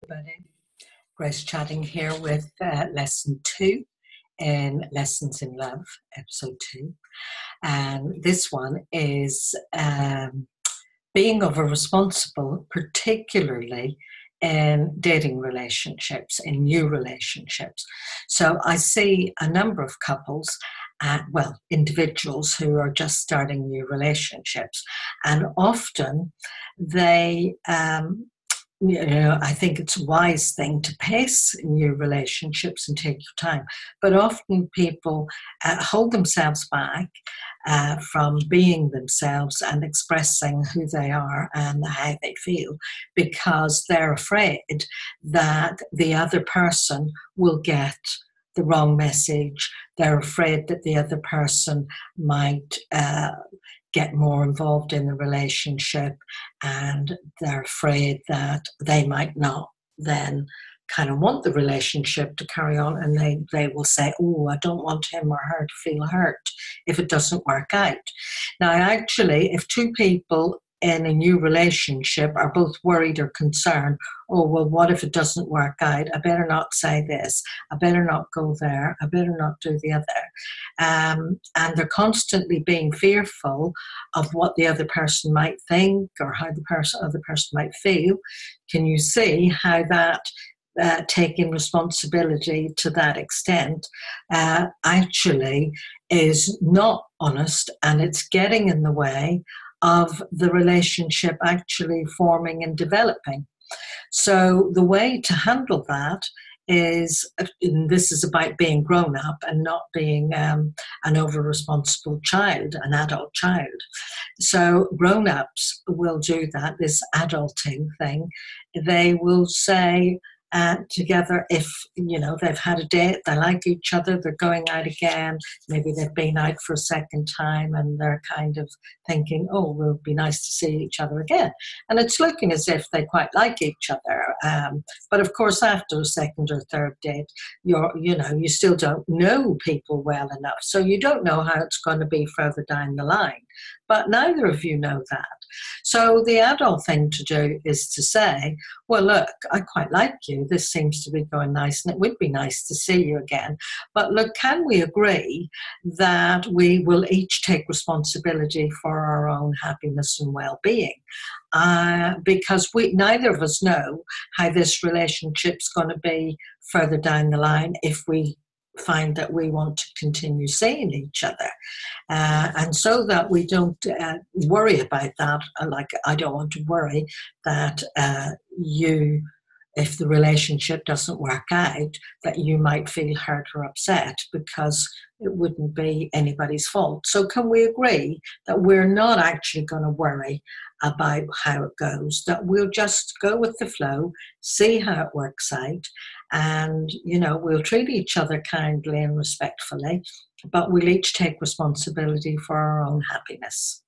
Everybody. Grace chatting here with lesson 2 in Lessons in Love, episode 2. And this one is being over responsible, particularly in dating relationships, in new relationships. So I see a number of couples, individuals who are just starting new relationships, and often they I think it's a wise thing to pace new relationships and take your time. But often people hold themselves back from being themselves and expressing who they are and how they feel because they're afraid that the other person will get the wrong message. They're afraid that the other person might get more involved in the relationship, and they're afraid that they might not then kind of want the relationship to carry on, and they will say, oh, I don't want him or her to feel hurt if it doesn't work out. Now, actually, if two people in a new relationship are both worried or concerned, oh, well, what if it doesn't work out? I better not say this. I better not go there. I better not do the other. And they're constantly being fearful of what the other person might think or how the other person might feel. Can you see how that taking responsibility to that extent actually is not honest, and it's getting in the way of the relationship actually forming and developing. So the way to handle that is, and this is about being grown up and not being an over-responsible child, an adult child. So grown-ups will do that, this adulting thing. They will say, together, if they've had a date, they like each other, they're going out again, maybe they've been out for a second time and they're kind of thinking, oh, well, it'd be nice to see each other again, and it's looking as if they quite like each other, but of course after a second or third date, you still don't know people well enough, so you don't know how it's going to be further down the line, but neither of you know that. So the adult thing to do is to say, well, look, I quite like you. This seems to be going nice, and it would be nice to see you again. But look, can we agree that we will each take responsibility for our own happiness and well-being? Because neither of us know how this relationship's going to be further down the line if we find that we want to continue seeing each other, and so that we don't worry about that. Like, I don't want to worry that if the relationship doesn't work out, that you might feel hurt or upset, because it wouldn't be anybody's fault. So can we agree that we're not actually going to worry about how it goes, that we'll just go with the flow, see how it works out, and we'll treat each other kindly and respectfully, but we'll each take responsibility for our own happiness.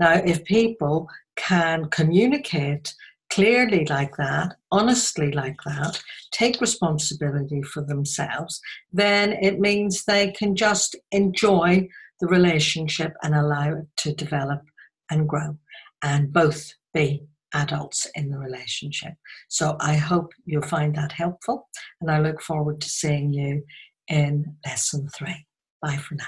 Now, if people can communicate clearly like that, honestly like that, take responsibility for themselves, then it means they can just enjoy the relationship and allow it to develop and grow, and both be adults in the relationship. So I hope you'll find that helpful, and I look forward to seeing you in lesson 3. Bye for now.